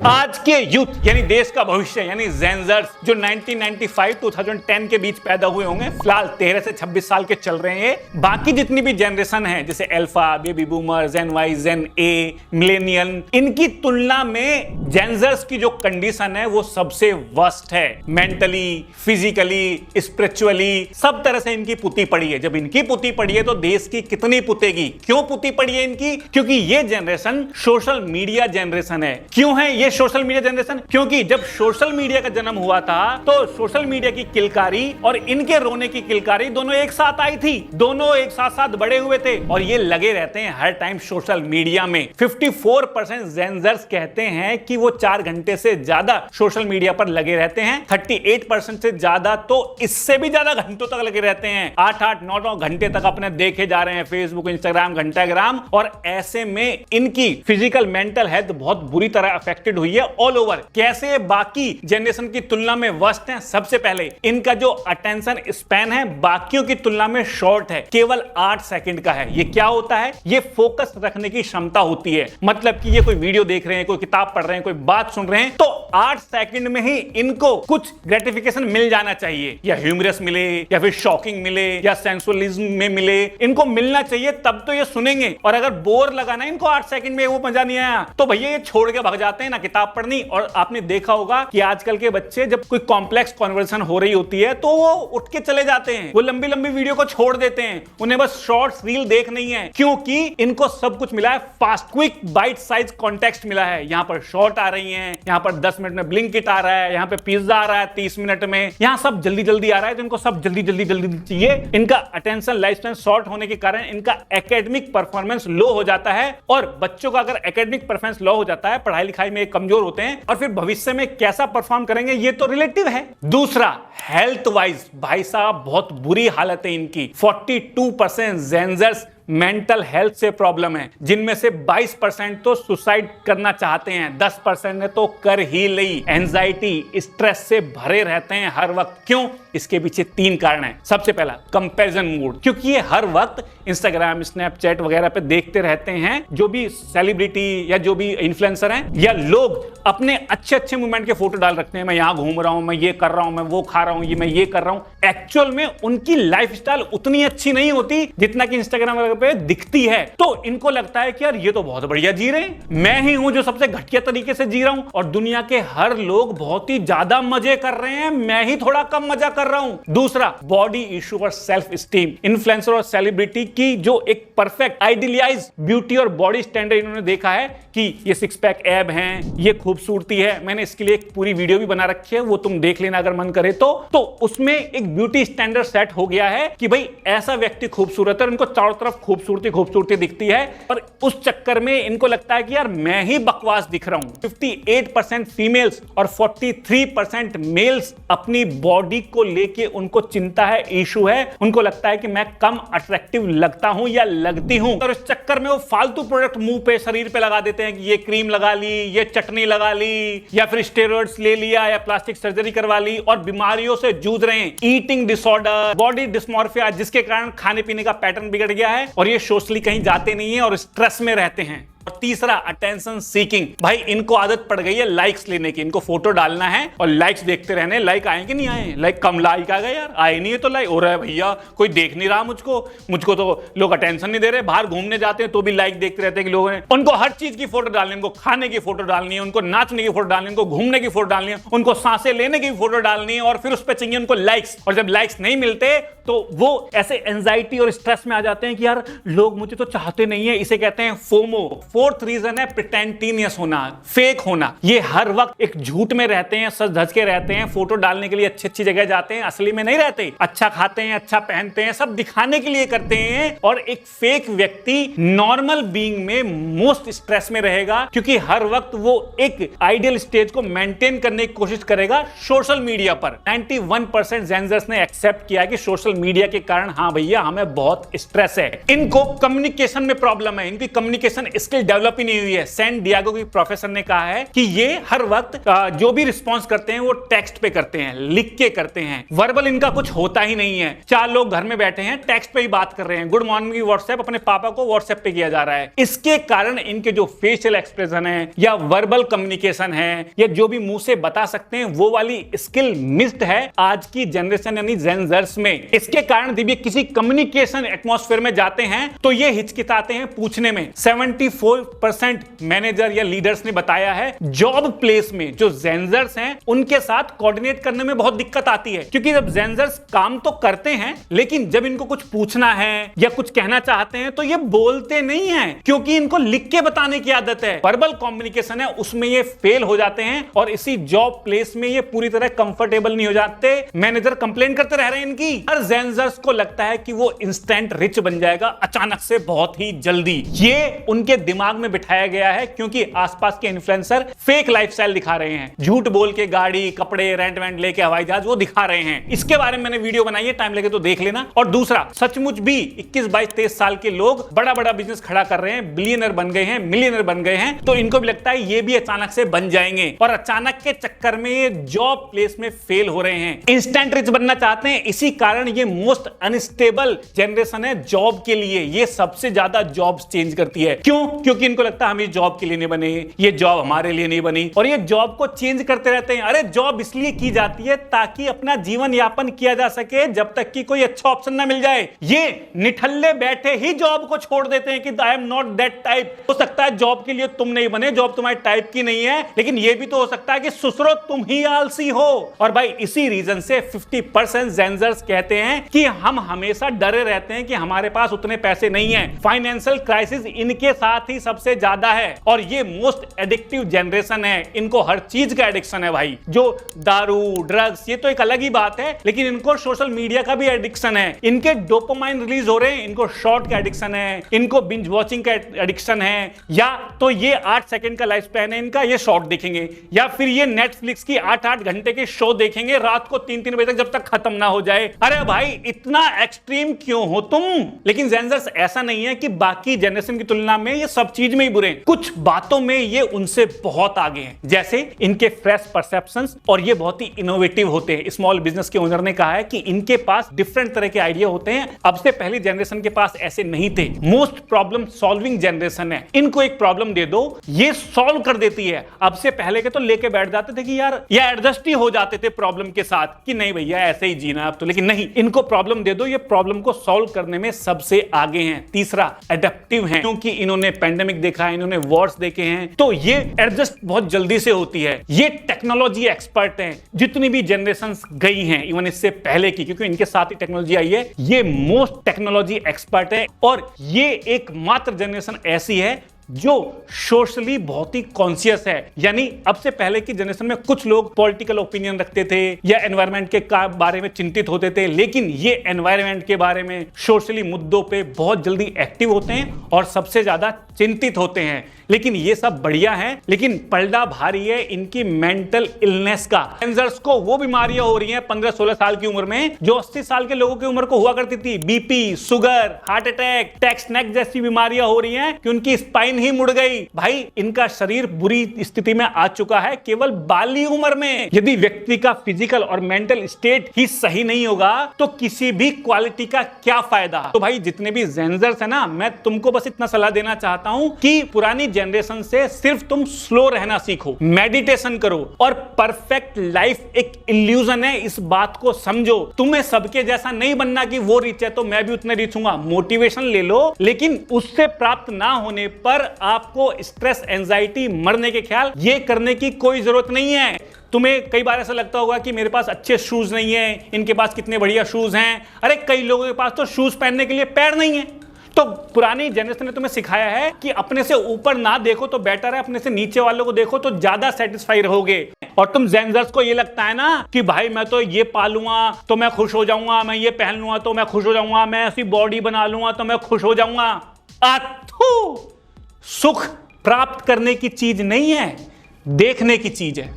आज के यूथ यानी देश का भविष्य यानी जेनजर्स जो 1995-2010 के बीच पैदा हुए होंगे, फिलहाल 13 से 26 साल के चल रहे हैं। बाकी जितनी भी जनरेशन है जैसे अल्फा, बेबी बूमर, जेन वाई, जेन ए, मिलेनियल, इनकी तुलना में जेनजर्स की जो कंडीशन है वो सबसे वर्स्ट है। मेंटली, फिजिकली, स्पिरिचुअली सब तरह से इनकी पुती पड़ी है। जब इनकी पुती पड़ी है तो देश की कितनी पुतेगी? क्यों पुती पड़ी है इनकी? क्योंकि ये जनरेशन सोशल मीडिया जनरेशन है। क्यों है ये सोशल मीडिया जनरेशन? क्योंकि जब सोशल मीडिया का जन्म हुआ था तो सोशल मीडिया की किलकारी और इनके रोने की किलकारी दोनों एक साथ आई थी। दोनों एक साथ साथ बड़े हुए थे और ये लगे रहते हैं हर टाइम सोशल मीडिया में। 54% जेनजर्स कहते हैं कि वो 4 घंटे से ज्यादा सोशल मीडिया पर लगे रहते हैं। 38% से ज्यादा तो इससे भी ज्यादा घंटों तक लगे रहते हैं। 8-8, 9-9 घंटे तक अपने देखे जा रहे हैं फेसबुक, इंस्टाग्राम, घंटाग्राम। और ऐसे में इनकी फिजिकल, मेंटल हेल्थ बहुत बुरी तरह अफेक्टेड हुई है ऑल ओवर। कैसे बाकी जनरेशन की तुलना में वर्स्ट है? सबसे पहले इनका जो अटेंशन स्पैन है बाकियों की तुलना में शॉर्ट है, केवल 8 सेकंड का है। ये क्या होता है? ये फोकस रखने की क्षमता होती है। मतलब कि ये कोई वीडियो देख रहे हैं, कोई किताब पढ़ रहे हैं, कोई बात सुन रहे हैं तो 8 सेकंड में ही इनको कुछ ग्रेटिफिकेशन मिल जाना चाहिए, या ह्यूमरस मिले, या फिर शॉकिंग मिले, या सेंसुअलिज्म में मिले। इनको मिलना चाहिए तब तो ये सुनेंगे। और अगर बोर लगा ना इनको 8 सेकंड में, वो मजा नहीं आया, तो भैया ये छोड़ के भाग जाते हैं ना किताब पढ़नी। और आपने देखा होगा कि आजकल के बच्चे जब कोई कॉम्प्लेक्स कॉन्वर्सेशन हो रही होती है तो वो उठ के चले जाते हैं, वो लंबी लंबी वीडियो को छोड़ देते हैं। उन्हें बस शॉर्ट्स, रील देखनी है, क्योंकि इनको सब कुछ मिला है fast, quick, bite size context मिला है। यहाँ पर शॉर्ट आ रही है, यहाँ पर 10 मिनट में ब्लिंकिट आ रहा है, यहाँ पे पिज्जा आ रहा है 30 मिनट में, यहाँ सब जल्दी जल्दी आ रहा है, तो इनको सब जल्दी जल्दी जल्दी चाहिए। इनका अटेंशन लाइफ स्पैन शॉर्ट होने के कारण इनका एकेडमिक परफॉर्मेंस लो हो जाता है। और बच्चों का अगर एकेडमिक परफॉर्मेंस लो हो जाता है, पढ़ाई लिखाई में कमजोर होते हैं, और फिर भविष्य में कैसा परफॉर्म करेंगे ये तो रिलेटिव है। दूसरा, हेल्थ वाइज भाई साहब बहुत बुरी हालत है इनकी। 42% जेनजर्स मेंटल हेल्थ से प्रॉब्लम है, जिनमें से 22% तो सुसाइड करना चाहते हैं, 10% ने तो कर ही ली। एंजाइटी, स्ट्रेस से भरे रहते हैं हर वक्त। क्यों? इसके पीछे 3 कारण हैं। सबसे पहला, कंपैरिजन मूड, क्योंकि ये हर वक्त इंस्टाग्राम, स्नैपचैट वगैरह पे देखते रहते हैं जो भी सेलिब्रिटी या जो भी इन्फ्लुएंसर हैं या लोग अपने अच्छे अच्छे मूवमेंट के फोटो डाल रखते हैं। मैं यहां घूम रहा हूं, मैं ये कर रहा हूं, मैं वो खा रहा हूं, ये मैं ये कर रहा हूं। एक्चुअल में उनकी लाइफस्टाइल उतनी अच्छी नहीं होती जितना कि इंस्टाग्राम पे दिखती है। तो इनको लगता है कि यार ये तो बहुत बढ़िया जी रहे हैं, मैं ही हूं जो सबसे घटिया तरीके से जी रहा हूं, और दुनिया के हर लोग बहुत ही ज्यादा मजे कर रहे हैं, मैं ही थोड़ा कम मजा कर रहा हूं। दूसरा, बॉडी इशू और सेल्फ स्टीम। इन्फ्लुएंसर और सेलिब्रिटी की जो एक परफेक्ट आइडियलाइज ब्यूटी और बॉडी स्टैंडर्ड इन्होंने देखा है कि ये 6 पैक एब हैं, ये खूबसूरती है। मैंने इसके लिए एक पूरी वीडियो भी बना रखी है, वो तुम देख लेना अगर मन करे तो उसमें एक ब्यूटी स्टैंडर्ड सेट हो गया है कि भाई ऐसा व्यक्ति खूबसूरत है, उनको चारों तरफ खूबसूरती दिखती है। और उस चक्कर में इनको लगता है कि यार मैं ही बकवास दिख रहा हूं। 58% फीमेल्स और 43% मेल्स अपनी बॉडी को लेके उनको चिंता है, इशू है। उनको लगता है कि मैं कम अट्रैक्टिव लगता हूं या लगती हूं, और इस चक्कर में वो फालतू प्रोडक्ट मुंह पे, शरीर पे लगा देते हैं कि ये क्रीम लगा ली, ये चटनी लगा ली, या फिर स्टेरॉइड्स ले लिया, या प्लास्टिक सर्जरी करवा ली, और बीमारियों से जूझ रहे हैं। ईटिंग डिसऑर्डर, बॉडी डिस्मॉर्फिया, जिसके कारण खाने पीने का पैटर्न बिगड़ गया है, और ये सोशली कहीं जाते नहीं है और स्ट्रेस में रहते हैं। और तीसरा, अटेंशन सीकिंग। भाई इनको आदत पड़ गई है लाइक्स लेने की। इनको फोटो डालना है और लाइक्स देखते रहने। लाइक आए कि नहीं आए? लाइक कम लाइक आ गए यार, आए नहीं है तो लाइक हो रहा है भैया, कोई देख नहीं रहा मुझको तो लोग अटेंशन नहीं दे रहे। बाहर घूमने जाते हैं तो भी लाइक देखते रहते हैं कि लोगों ने, उनको हर चीज की फोटो डालनी है, उनको खाने की फोटो डालनी है, उनको नाचने की फोटो डालनी है, उनको घूमने की फोटो डालनी है, उनको सांसें लेने की फोटो डालनी है, और फिर उस पर चाहिए उनको लाइक्स। और जब लाइक्स नहीं मिलते तो वो ऐसे एंजाइटी और स्ट्रेस में आ जाते हैं कि यार लोग मुझे तो चाहते नहीं है। इसे कहते हैं फोमो। फोर्थ रीजन है प्रिटेंटिनियस होना, फेक होना। ये हर वक्त एक झूठ में रहते हैं, सज धज के रहते हैं। फोटो डालने के लिए अच्छी अच्छी जगह जाते हैं, असली में नहीं रहते। अच्छा खाते हैं, अच्छा पहनते हैं, सब दिखाने के लिए करते हैं। और एक फेक व्यक्ति नॉर्मल बीइंग में मोस्ट स्ट्रेस में रहेगा, क्योंकि हर वक्त वो एक आइडियल स्टेज को मेंटेन करने की कोशिश करेगा सोशल मीडिया पर। 91% जेनजर्स ने एक्सेप्ट किया कि सोशल मीडिया के कारण हाँ भैया हमें बहुत स्ट्रेस है। इनको कम्युनिकेशन में प्रॉब्लम है, इनकी कम्युनिकेशन स्किल डेवलप ही नहीं हुई है। सैन डिएगो की प्रोफेसर ने कहा है कि ये हर वक्त जो भी रिस्पॉन्स करते हैं वो टेक्स्ट पे करते हैं, लिख के करते हैं, वर्बल इनका कुछ होता ही नहीं है। 4 लोग घर में बैठे हैं, टेक्स्ट पे ही बात कर रहे हैं, गुड मॉर्निंग की व्हाट्सएप अपने पापा को व्हाट्सएप पे किया जा रहा है। इसके कारण इनके जो फेशियल एक्सप्रेशन है या वर्बल कम्युनिकेशन है या जो भी मुंह से बता सकते हैं वो वाली स्किल मिस्ड है आज की जनरेशन यानी जेनजर्स में। इसके कारण जब ये किसी कम्युनिकेशन एटमॉस्फेयर में जाते हैं तो ये हिचकिचाते हैं पूछने में। 74% मैनेजर या लीडर्स ने बताया है जॉब प्लेस में जो जेनजर्स हैं उनके साथ कोऑर्डिनेट करने में बहुत दिक्कत आती है, क्योंकि जब जेनजर्स काम तो करते हैं लेकिन जब इनको कुछ पूछना है या कुछ कहना चाहते हैं तो ये बोलते नहीं है, क्योंकि इनको लिख के बताने की आदत है। वर्बल कम्युनिकेशन है उसमें ये फेल हो जाते हैं और इसी जॉब प्लेस में ये पूरी तरह कंफर्टेबल नहीं हो जाते। मैनेजर कंप्लेन करते रह रहे हैं इनकी। हर जेनजर्स को लगता है कि वो इंस्टेंट रिच बन जाएगा अचानक से बहुत ही जल्दी। ये उनके दिमाग में बिठाया गया है क्योंकि आसपास के इन्फ्लुएंसर फेक लाइफस्टाइल दिखा रहे हैं, झूठ बोल के गाड़ी कपड़े रेंट वेंट लेके हवाई जहाज वो दिखा रहे हैं। इसके बारे में मैंने वीडियो बनाई है, टाइम लगे तो देख लेना। और दूसरा, सचमुच भी 21, 22, 23 साल के लोग बड़ा बड़ा बिजनेस खड़ा कर रहे हैं, बिलियनर बन गए हैं, मिलियनर बन गए हैं, तो इनको भी लगता है ये भी अचानक से बन जाएंगे और अचानक के चक्कर में ये जॉब प्लेस में फेल हो रहे हैं। इंस्टेंट रिच बनना चाहते हैं, इसी कारण ये मोस्ट अनस्टेबल जनरेशन है जॉब के लिए। ये सबसे ज्यादा जॉब्स चेंज करती है। क्यों? क्योंकि इनको लगता है हम इस जॉब के लिए नहीं बने, ये जॉब हमारे लिए नहीं बनी, और ये जॉब को चेंज करते रहते हैं। अरे जॉब इसलिए की जाती है ताकि अपना जीवन यापन किया जा सके जब तक कि कोई अच्छा ऑप्शन ना मिल जाए। ये निठल्ले बैठे ही जॉब को छोड़ देते हैं कि I am not that type. हो सकता है जॉब के लिए तुम नहीं बने, जॉब तुम्हारे टाइप की नहीं है, लेकिन यह भी तो हो सकता है कि ससुरो तुम ही आलसी हो। और भाई इसी रीजन से 50% जेनजर्स कहते हैं कि हम हमेशा डरे रहते हैं कि हमारे पास उतने पैसे नहीं है। फाइनेंशियल क्राइसिस इनके साथ ही सबसे ज्यादा है और ये मोस्ट एडिक्टिव जनरेशन है। इनको हर चीज का एडिक्शन है भाई। जो दारू ड्रग्स ये तो एक अलग ही बात है, लेकिन इनको सोशल मीडिया का भी एडिक्शन है। इनके डोपामाइन रिलीज हो रहे हैं, इनको शॉर्ट का एडिक्शन है, इनको बिंज वॉचिंग का एडिक्शन है, या तो ये 8 सेकंड का लाइफ स्पैन है इनका, ये शॉर्ट देखेंगे, या फिर ये नेटफ्लिक्स की 8-8 घंटे के शो देखेंगे रात को 3-3 बजे तक जब तक खत्म ना हो जाए। अरे भाई इतना एक्सट्रीम क्यों हो तुम? लेकिन जेनजर्स ऐसा नहीं है कि बाकी जनरेशन की तुलना में ये सब चीज में ही बुरे हैं, कुछ बातों में ये उनसे बहुत आगे हैं। जैसे इनके फ्रेश परसेप्शंस और ये बहुत ही इनोवेटिव होते हैं। स्मॉल बिजनेस के ओनर ने कहा है कि इनके पास डिफरेंट तरह के आइडिया होते हैं, अब से पहली जनरेशन के पास ऐसे नहीं थे। मोस्ट प्रॉब्लम सॉल्विंग जनरेशन है। इनको एक प्रॉब्लम दे दो ये सॉल्व कर देती है। अब से पहले के तो लेके बैठ जाते थे कि यार ये एडजस्ट ही हो जाते थे प्रॉब्लम के साथ कि नहीं भैया ऐसे ही जीना अब तो, लेकिन नहीं, इनको प्रॉब्लम दे दो ये प्रॉब्लम को सॉल्व करने में सबसे आगे हैं। तीसरा, एडेप्टिव हैं, क्योंकि इन्होंने पेंडेमिक देखा है, इन्होंने वॉर्स देखे हैं, तो ये एडजस्ट बहुत जल्दी से होती है। ये टेक्नोलॉजी एक्सपर्ट हैं, जितनी भी जनरेशंस गई हैं इवन इससे पहले की, क्योंकि इनके साथ ही टेक्नोलॉजी आई है, ये मोस्ट टेक्नोलॉजी एक्सपर्ट है। और ये एकमात्र जनरेशन ऐसी है जो सोशली बहुत ही कॉन्शियस है। यानी अब से पहले की जनरेशन में कुछ लोग पॉलिटिकल ओपिनियन रखते थे या एनवायरनमेंट के बारे में चिंतित होते थे, लेकिन ये एनवायरनमेंट के बारे में सोशली मुद्दों पे बहुत जल्दी एक्टिव होते हैं और सबसे ज्यादा चिंतित होते हैं। लेकिन ये सब बढ़िया है, लेकिन पलड़ा भारी है इनकी मेंटल इलनेस का। जेनजर्स को वो बीमारियां हो रही हैं 15-16 साल की उम्र में जो 80 साल के लोगों की उम्र को हुआ करती थी। BP, sugar, heart attack, text neck जैसी बीमारियां हो रही हैं कि उनकी स्पाइन ही मुड़ गई। भाई इनका शरीर बुरी स्थिति में आ चुका है केवल बाली उम्र में। यदि व्यक्ति का फिजिकल और मेंटल स्टेट ही सही नहीं होगा तो किसी भी क्वालिटी का क्या फायदा। तो भाई जितने भी जेनजर्स है ना, मैं तुमको बस इतना सलाह देना चाहता हूं कि पुरानी जनरेशन से सिर्फ तुम स्लो रहना सीखो, मेडिटेशन करो, और परफेक्ट लाइफ एक इल्यूजन है, इस बात को समझो। तुम्हें सबके जैसा नहीं बनना कि वो रिच है तो मैं भी उतने रिच हूंगा। मोटिवेशन ले लो, लेकिन उससे प्राप्त ना होने पर आपको स्ट्रेस, एंजाइटी, मरने के ख्याल ये करने की कोई जरूरत नहीं है। तुम्हें कई बार ऐसा लगता होगा कि मेरे पास अच्छे शूज नहीं है, इनके पास कितने बढ़िया शूज हैं। अरे कई लोगों के पास तो शूज पहनने के लिए पैर नहीं है। तो पुरानी जनरेशन ने तुम्हें सिखाया है कि अपने से ऊपर ना देखो तो बेटर है, अपने से नीचे वालों को देखो तो ज्यादा सेटिस्फाई रहोगे। और तुम जेनजर्स को ये लगता है ना कि भाई मैं तो ये पालूंगा तो मैं खुश हो जाऊंगा, मैं ये पहन लूंगा तो मैं खुश हो जाऊंगा, मैं ऐसी बॉडी बना लूंगा तो मैं खुश हो जाऊंगा। सुख प्राप्त करने की चीज नहीं है, देखने की चीज है।